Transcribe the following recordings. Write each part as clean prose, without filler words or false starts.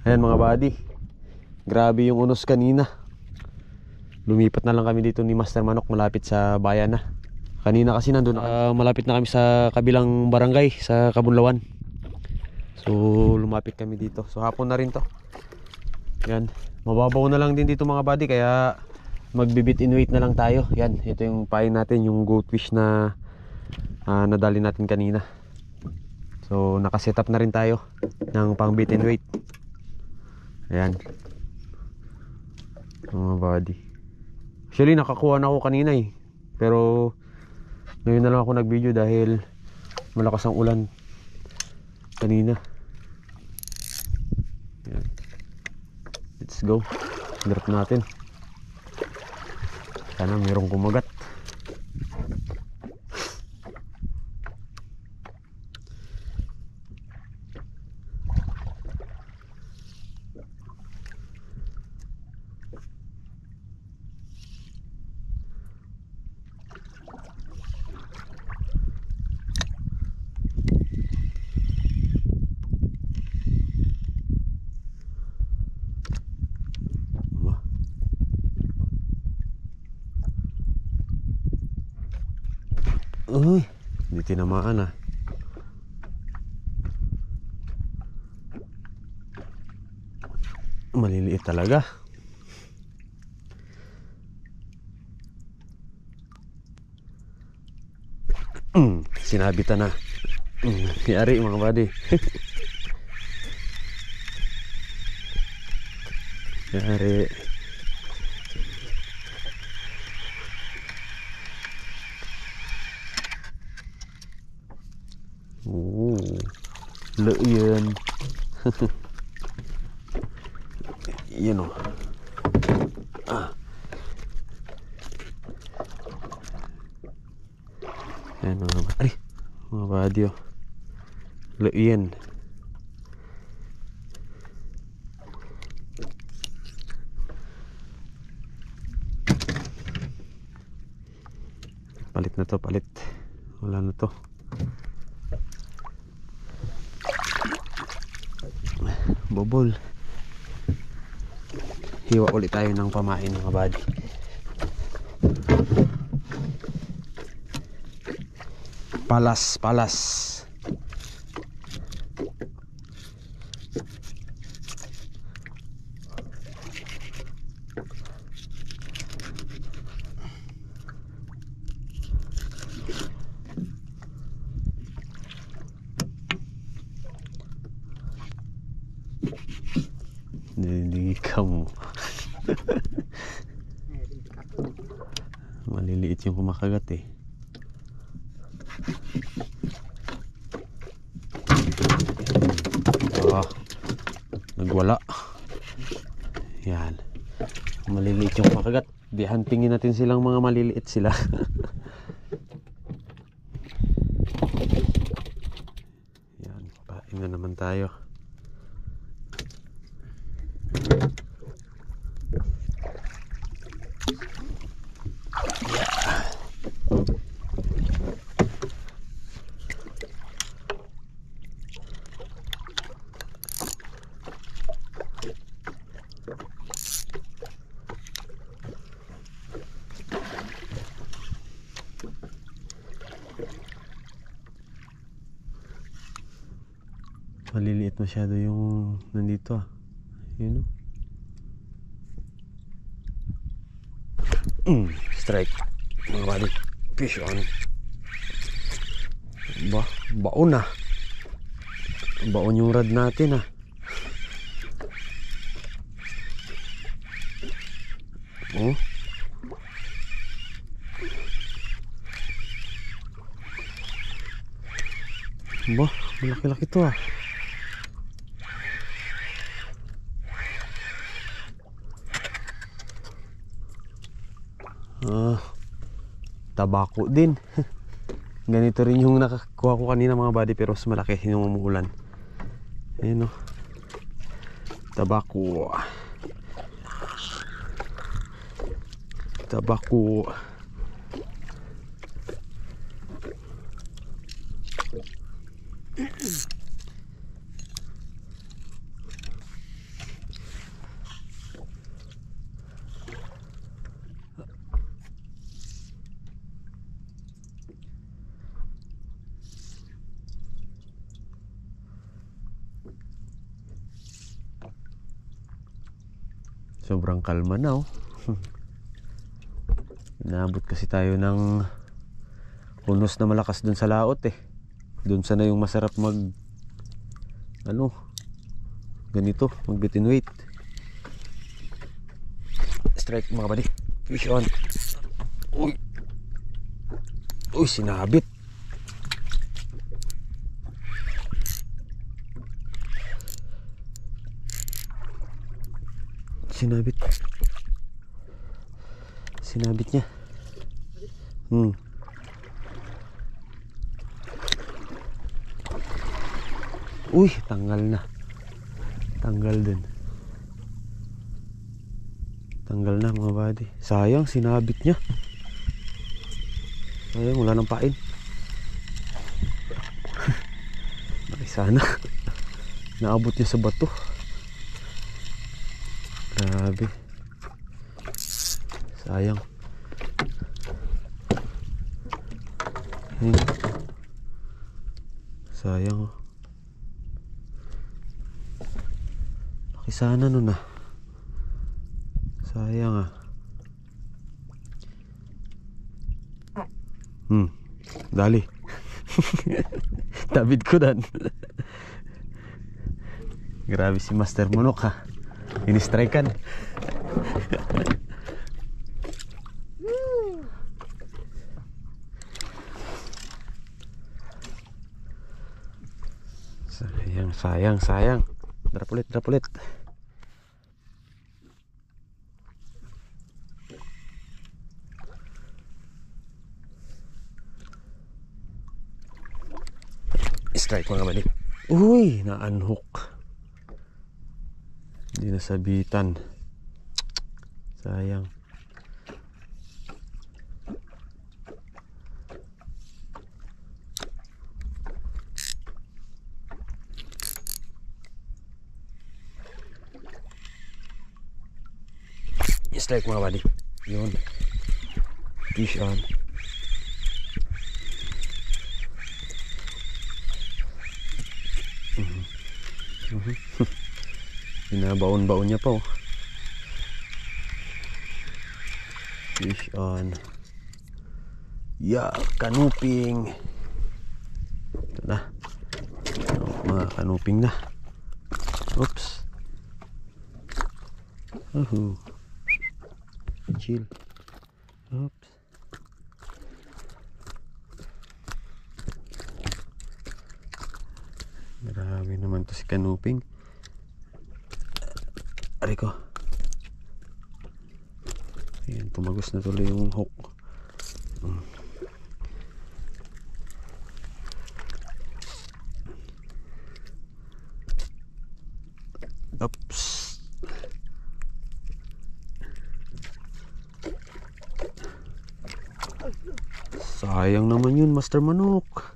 Ayan mga buddy, grabe yung unos kanina. Lumipat na lang kami dito ni Master Manok malapit sa bayan na. Kanina kasi nandun na kami. Malapit na kami sa kabilang barangay, sa Kabunlawan. So lumapit kami dito. So hapon na rin to. Yan, mababaw na lang din dito mga buddy, kaya magbibit in wait na lang tayo. Yan, ito yung pain natin, yung goldfish na nadali natin kanina. So nakasetup na rin tayo ng pang bit and wait. Ayan mga buddy. Actually nakakuha na ako kanina pero ngayon na lang ako nag video dahil malakas ang ulan kanina. Ayan. Let's go, drop natin. Sana mayroong kumagat. Uy, hindi tinamaan maliliit talaga. Sinabitan na. Yari mga buddy. Yari. Lợi yun. Yun o. Ayan mga buddy o. Lợi yun. Palit na to, palit. Wala na to. Bobol. Hiwa ulit tayo ng pamain mga buddy. Palas. Nililig ka mo. Maliliit yung kumakagat nagwala. Yan, maliliit yung kumakagat. Di huntingin natin silang mga maliliit sila. Yan, pain na naman tayo. Maliliit masyado yung nandito yun strike mga buddy. Fish on. Baon baon yung rod natin malaki-laki to tabako din. Ganito rin yung nakakuha ko kanina mga buddy, pero mas malaki yung umuulan. Ayun tabako. Sobrang kalma na oh. Inabot kasi tayo ng unos na malakas dun sa laot eh. Dun sana yung masarap mag ganito, mag bitin weight. Strike mga buddy. Fish on. Uy, sinabit. Sinabit niya. Uy, tanggal na. Tanggal din. Tanggal na mga buddy. Sayang, sinabit niya. Sayang, wala nang pain. Ay, sana naabot niya sa bato. Grabe. Sayang. Sayang oh. Laki sana nun ah. Sayang ah. Dali. Tabid ko dan. Grabe si Master Manok ha. Ini-strikean. Sayang. Drop ulit. Strike mga balik. Uy, na-unhook. Hindi nasabitan. Sayang. Strike mga buddy. Yun. Fish on. Binabaon-baon niya pa oh. Fish on. Kanuping. Ito na. Mga kanuping na. Oops. Chill. Oops. Grabe naman to si kanuping. Ari ko. Ayan, tumagos na tuloy yung hook. Oops. Sayang naman yun, Master Manok.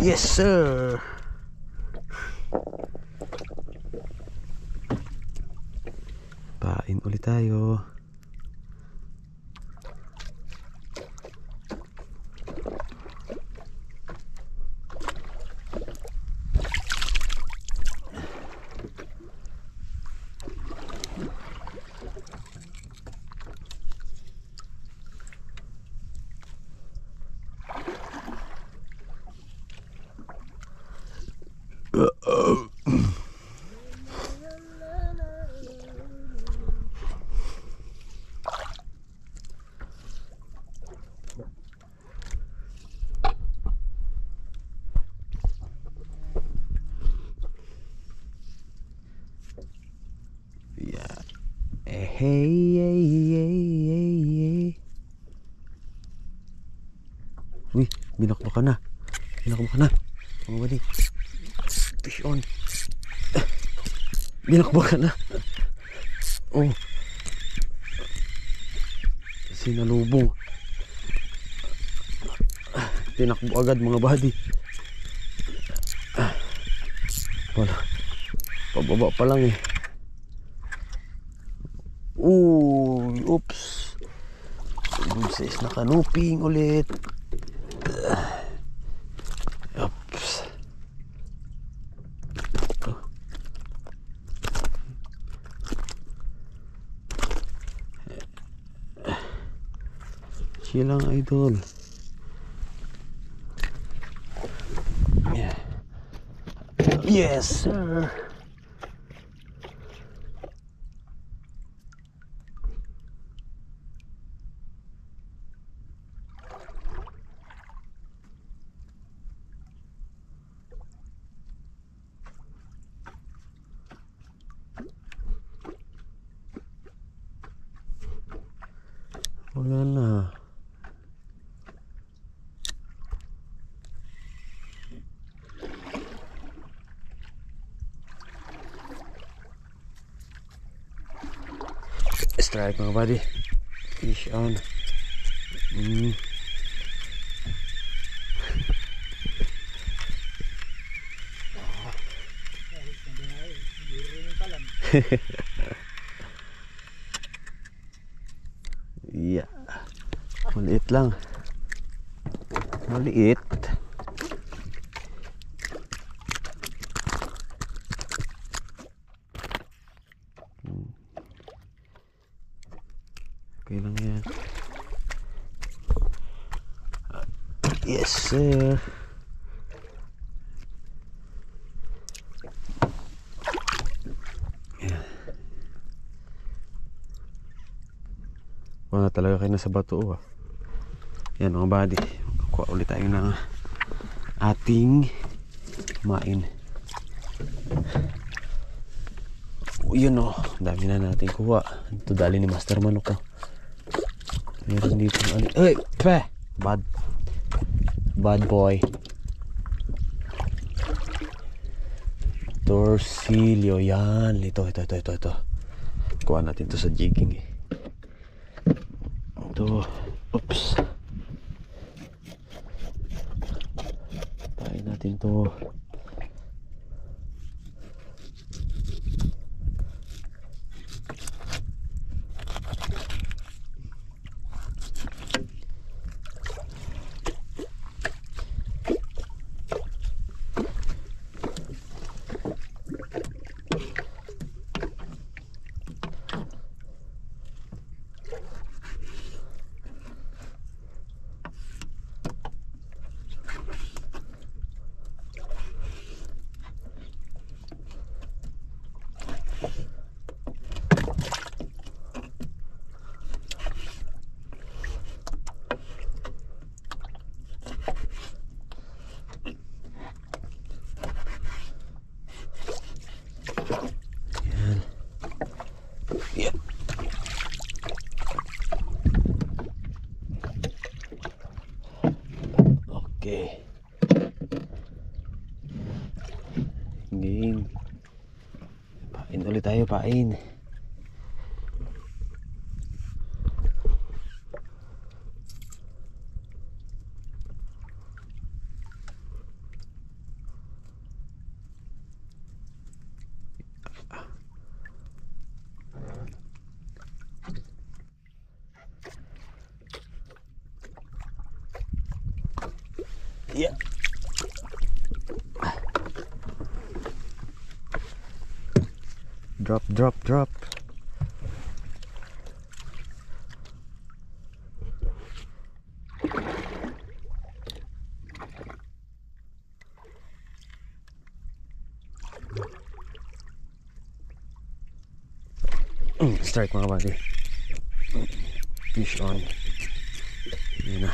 Yes sir. Pain ulit tayo. Hey. Uy, binakbo ka na. Mga buddy. Fish on. Binakbo ka na. Oh. Sinalubong. Tinakbo agad mga buddy. Wala. Pababa pa lang eh. Oops. Good size na kanuping ulit. Oops. Chill lang, idol. Yeah. Yes, sir. Wala na. Strike mga buddy. Fish on. Yeah. Maliit lang. Maliit. Okay lang yan. Yes, sir. Yeah. Wala talaga kayo nasa bato. Yan mga buddy. Kuha ulit tayo ng ating kumain. Yun dami na natin kuha. Ito dali ni Master Manok. Meron dito ay, bad boy. Torsilyo. Yan. Ito. Kuha natin to sa jigging Ito. Oops. Tayo natin to. Okay. Game. Pain ulit tayo, pain. Yeah. Drop. Strike mga buddy. Fish on. Yan na.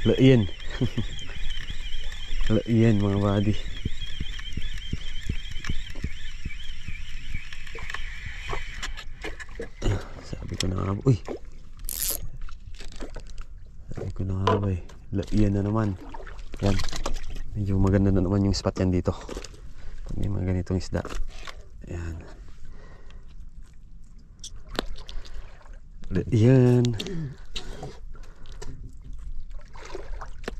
Laiyan. Laiyan mga buddy. Sabi ko na nga, uy. Sabi ko na nga ba laiyan na naman. Yan. Medyo maganda na naman yung spot yan dito. Pag may mga ganitong isda. Ayan. Laiyan.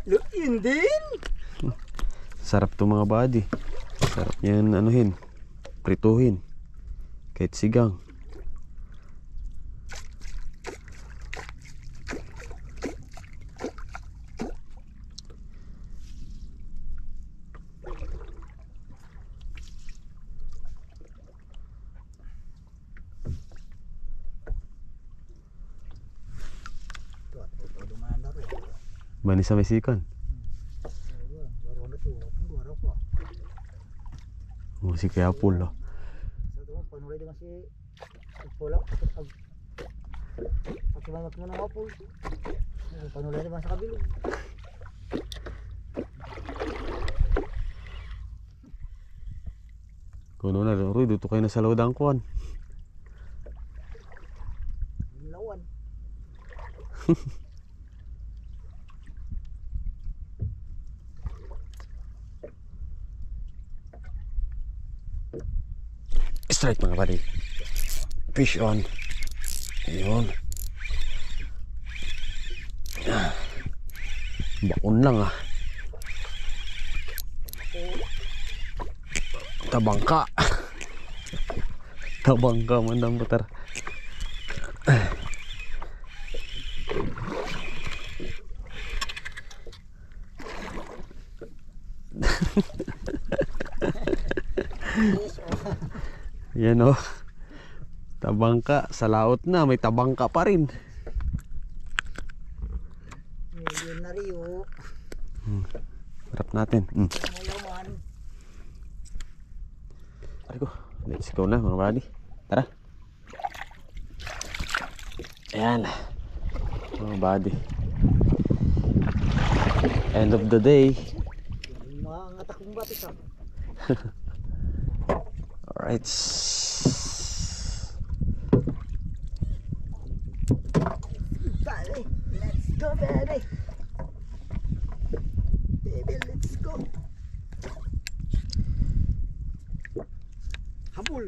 Laiyan din. Sarap to mga buddy. Sarap niyan anuhin. Prituhin. Kahit sigang. Bani sa may sikon. Oh, si Kuya Paul, oh. Panulay din si Pulak pag sumamat mo ng Apol. Panulay naman sa kabilog. Kuno na, Roy, dito kayo na sa lawdang kuan. Lawan. Strike mga buddy. Fish on. Ayun. Bakon lang ah. Tabangka. Tabangka man ang putar. Yan o. Tabangka. Sa laot na. May tabangka pa rin. Yun na rin. Harap natin. Malaman. Aray ko. Let's go na mga buddy. Tara. Ayan. Mga buddy. End of the day. Mga ngatak mong batis ha. Alright. Bale, let's go baby. Baby, let's go. Habol.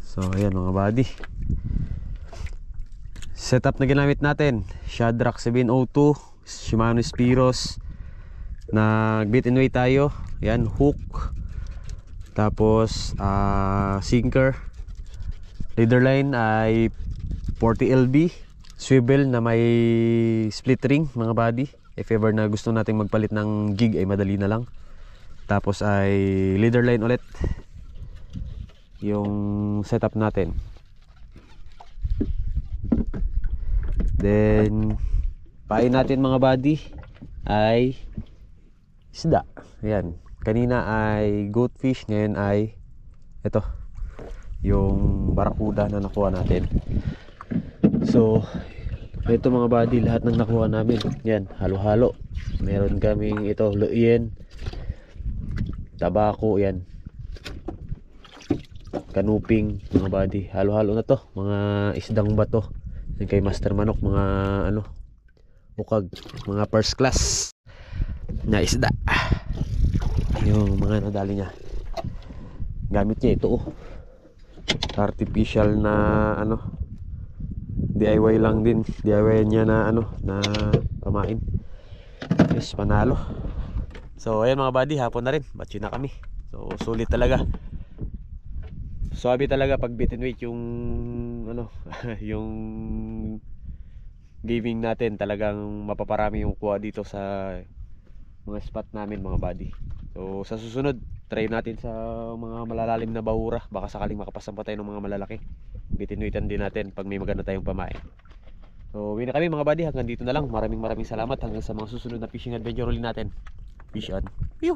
So ayan mga buddy. Setup na ginamit natin. Shadrack 702, Shimano Spiros. Nag bait and weight tayo. Yan, hook. Tapos sinker. Leader line ay 40 LB. Swivel na may split ring mga buddy. If ever na gusto nating magpalit ng gig ay madali na lang. Tapos ay leader line ulit yung setup natin. Then pain natin mga buddy ay isda. Ayan. Kanina ay goatfish, ngayon ay ito yung barakuda na nakuha natin. So ito mga buddy, lahat ng nakuha namin yan, halo-halo. Meron kaming ito, luyen, tabako, yan, kanuping mga buddy. Halo-halo na to, mga isdang bato. Yan kay Master Manok, mga ano, ukag, mga first class na isda. Yung mga nadali niya, gamit niya ito, artificial na ano, DIY lang din, DIY niya na ano, na pamain. Yes, panalo. So ayan mga buddy, hapon na rin, batch na kami. So sulit talaga, swabe talaga pag bait and weight yung ano yung gaming natin. Talagang mapaparami yung kuha dito sa mga spot namin mga buddy. So sa susunod, try natin sa mga malalalim na bahura. Baka sakaling makapasampa tayo ng mga malalaki. Bait and weightan din natin pag may maganda tayong pamain. So uwi na kami mga buddy, hanggang dito na lang. Maraming salamat, hanggang sa mga susunod na fishing adventure ulit natin. Fish on. Pew!